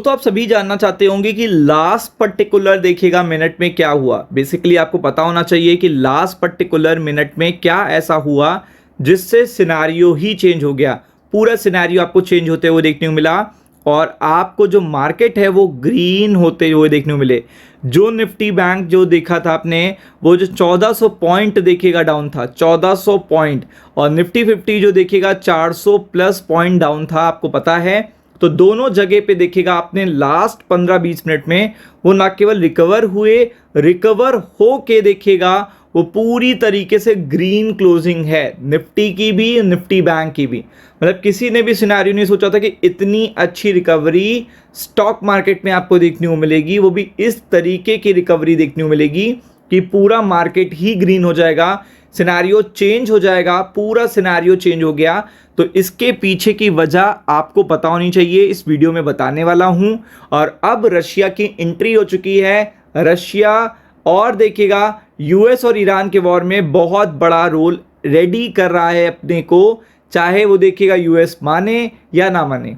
तो आप सभी जानना चाहते होंगे कि लास्ट पर्टिकुलर देखिएगा मिनट में क्या हुआ। बेसिकली आपको पता होना चाहिए कि लास्ट पर्टिकुलर मिनट में क्या ऐसा हुआ जिससे सिनेरियो ही चेंज हो गया। पूरा सिनेरियो आपको चेंज होते हुए देखने को मिला और आपको जो मार्केट है वो ग्रीन होते हुए देखने को मिले। जो निफ्टी बैंक जो देखा था आपने, वो जो 1400 पॉइंट देखिएगा डाउन था, 1400 पॉइंट, और निफ्टी 50 जो देखिएगा 400 प्लस पॉइंट डाउन था, आपको पता है। तो दोनों जगह पे देखिएगा आपने लास्ट 15-20 मिनट में वो ना केवल रिकवर हुए, रिकवर हो के देखिएगा वो पूरी तरीके से ग्रीन क्लोजिंग है, निफ्टी की भी, निफ्टी बैंक की भी। मतलब किसी ने भी सिनेरियो नहीं सोचा था कि इतनी अच्छी रिकवरी स्टॉक मार्केट में आपको देखने को मिलेगी, वो भी इस तरीके की रिकवरी देखने को मिलेगी कि पूरा मार्केट ही ग्रीन हो जाएगा, सिनेरियो चेंज हो जाएगा, पूरा सिनेरियो चेंज हो गया। तो इसके पीछे की वजह आपको पता होनी चाहिए, इस वीडियो में बताने वाला हूं। और अब रशिया की एंट्री हो चुकी है, रशिया और देखिएगा यूएस और ईरान के वॉर में बहुत बड़ा रोल रेडी कर रहा है अपने को, चाहे वो देखिएगा यूएस माने या ना माने।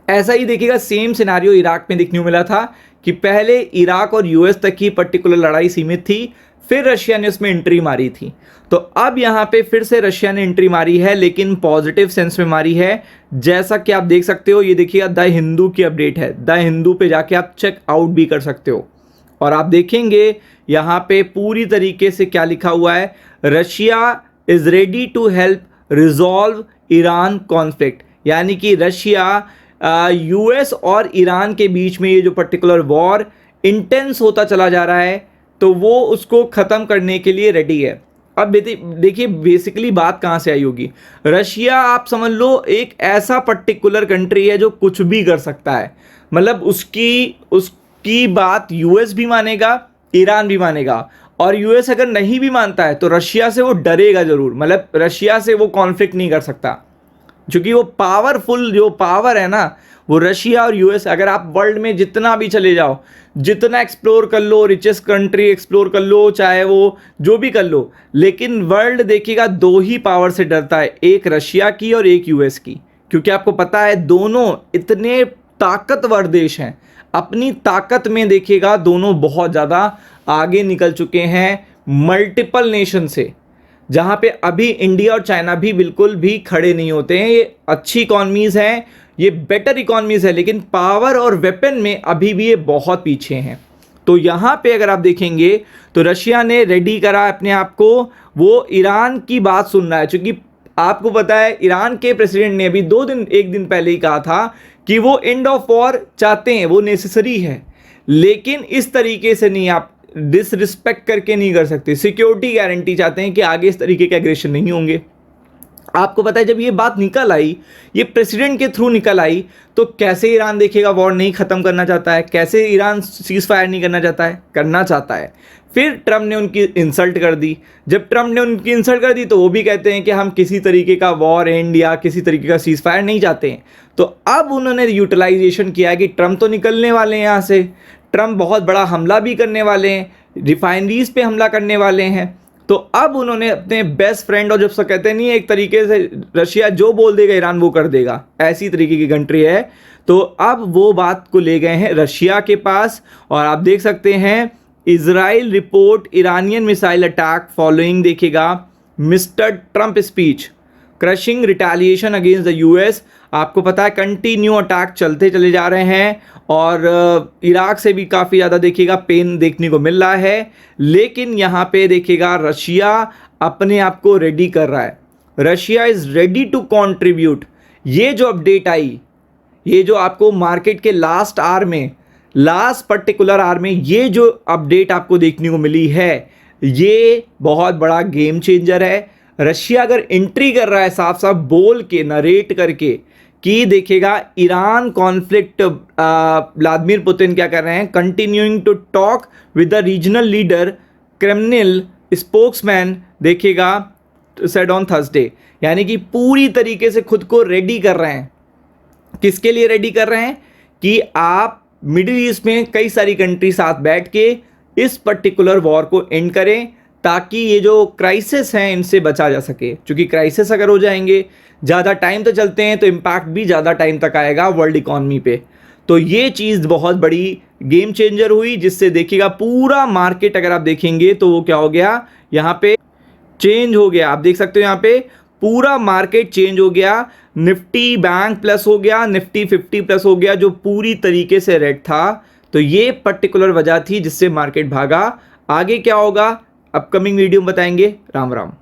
ऐसा ही देखिएगा सेम सिनेरियो इराक में देखने को मिला था कि पहले इराक और यूएस तक की पर्टिकुलर लड़ाई सीमित थी, फिर रशिया ने उसमें एंट्री मारी थी। तो अब यहाँ पे फिर से रशिया ने एंट्री मारी है, लेकिन पॉजिटिव सेंस में मारी है। जैसा कि आप देख सकते हो, ये देखिएगा द हिंदू की अपडेट है, द हिंदू पे जाके आप चेक आउट भी कर सकते हो और आप देखेंगे यहाँ पे पूरी तरीके से क्या लिखा हुआ है, Russia is ready to help resolve Iran conflict. यानी कि रशिया यूएस और ईरान के बीच में ये जो पर्टिकुलर वॉर इंटेंस होता चला जा रहा है, तो वो उसको ख़त्म करने के लिए रेडी है। अब देखिए बेसिकली बात कहाँ से आई होगी। रशिया आप समझ लो एक ऐसा पर्टिकुलर कंट्री है जो कुछ भी कर सकता है। मतलब उसकी बात यूएस भी मानेगा, ईरान भी मानेगा, और यूएस अगर नहीं भी मानता है तो रशिया से वो डरेगा ज़रूर। मतलब रशिया से वो कॉन्फ्लिक्ट नहीं कर सकता, क्योंकि वो पावरफुल जो पावर है ना, वो रशिया और यूएस। अगर आप वर्ल्ड में जितना भी चले जाओ, जितना एक्सप्लोर कर लो, रिचेस्ट कंट्री एक्सप्लोर कर लो, चाहे वो जो भी कर लो, लेकिन वर्ल्ड देखिएगा दो ही पावर से डरता है, एक रशिया की और एक यूएस की। क्योंकि आपको पता है दोनों इतने ताकतवर देश हैं, अपनी ताकत में देखिएगा दोनों बहुत ज़्यादा आगे निकल चुके हैं मल्टीपल नेशन से, जहाँ पे अभी इंडिया और चाइना भी बिल्कुल भी खड़े नहीं होते हैं। ये अच्छी इकॉनमीज़ हैं, ये बेटर इकॉनमीज़ है, लेकिन पावर और वेपन में अभी भी ये बहुत पीछे हैं। तो यहाँ पे अगर आप देखेंगे तो रशिया ने रेडी करा अपने आप को, वो ईरान की बात सुन रहा है। क्योंकि आपको पता है ईरान के प्रेसिडेंट ने अभी एक दिन पहले ही कहा था कि वो एंड ऑफ वॉर चाहते हैं, वो नेसेसरी है, लेकिन इस तरीके से नहीं, आप डिसरिस्पेक्ट करके नहीं कर सकते। सिक्योरिटी गारंटी चाहते हैं कि आगे इस तरीके के एग्रेशन नहीं होंगे। आपको पता है जब ये बात निकल आई, ये प्रेसिडेंट के थ्रू निकल आई, तो कैसे ईरान देखिएगा वॉर नहीं ख़त्म करना चाहता है, कैसे ईरान सीज फायर नहीं करना चाहता है। फिर ट्रम्प ने उनकी इंसल्ट कर दी। जब ट्रम्प ने उनकी इंसल्ट कर दी तो वो भी कहते हैं कि हम किसी तरीके का वॉर एंड या किसी तरीके का सीज फायर नहीं चाहते हैं। तो अब उन्होंने यूटिलाइजेशन किया कि ट्रम्प तो निकलने वाले हैं यहाँ से, ट्रम्प बहुत बड़ा हमला भी करने वाले हैं, रिफाइनरीज पे हमला करने वाले हैं। तो अब उन्होंने अपने बेस्ट फ्रेंड, और जब से कहते नहीं है एक तरीके से रशिया जो बोल देगा ईरान वो कर देगा, ऐसी तरीके की कंट्री है। तो अब वो बात को ले गए हैं रशिया के पास। और आप देख सकते हैं Israel report Iranian missile attack following देखिएगा mister Trump speech crushing retaliation against the US. आपको पता है कंटिन्यू अटैक चलते चले जा रहे हैं और इराक से भी काफ़ी ज़्यादा देखिएगा पेन देखने को मिल रहा है। लेकिन यहाँ पे देखिएगा रशिया अपने आप को रेडी कर रहा है, Russia is ready to contribute. ये जो अपडेट आई, ये जो आपको मार्केट के लास्ट पर्टिकुलर आवर में ये जो अपडेट आपको देखने को मिली है, ये बहुत बड़ा गेम चेंजर है। रशिया अगर एंट्री कर रहा है साफ साफ बोल के, नरेट करके कि देखिएगा ईरान कॉन्फ्लिक्ट, व्लादिमीर पुतिन क्या कर रहे हैं, continuing to talk with the regional leader Kremlin spokesman देखिएगा सेड ऑन थर्सडे। यानी कि पूरी तरीके से खुद को रेडी कर रहे हैं। किसके लिए रेडी कर रहे हैं कि आप मिडिल ईस्ट में कई सारी कंट्री साथ बैठ के इस पर्टिकुलर वॉर को एंड करें, ताकि ये जो क्राइसिस हैं इनसे बचा जा सके। क्योंकि क्राइसिस अगर हो जाएंगे, ज़्यादा टाइम तो चलते हैं तो इम्पैक्ट भी ज़्यादा टाइम तक आएगा वर्ल्ड इकॉनमी पे। तो ये चीज़ बहुत बड़ी गेम चेंजर हुई, जिससे देखिएगा पूरा मार्केट अगर आप देखेंगे तो वो क्या हो गया, यहाँ पे चेंज हो गया। आप देख सकते हो यहाँ पे पूरा मार्केट चेंज हो गया। निफ्टी बैंक प्लस हो गया, निफ्टी 50 प्लस हो गया, जो पूरी तरीके से रेड था। तो ये पर्टिकुलर वजह थी जिससे मार्केट भागा। आगे क्या होगा अपकमिंग वीडियो में बताएंगे। राम राम।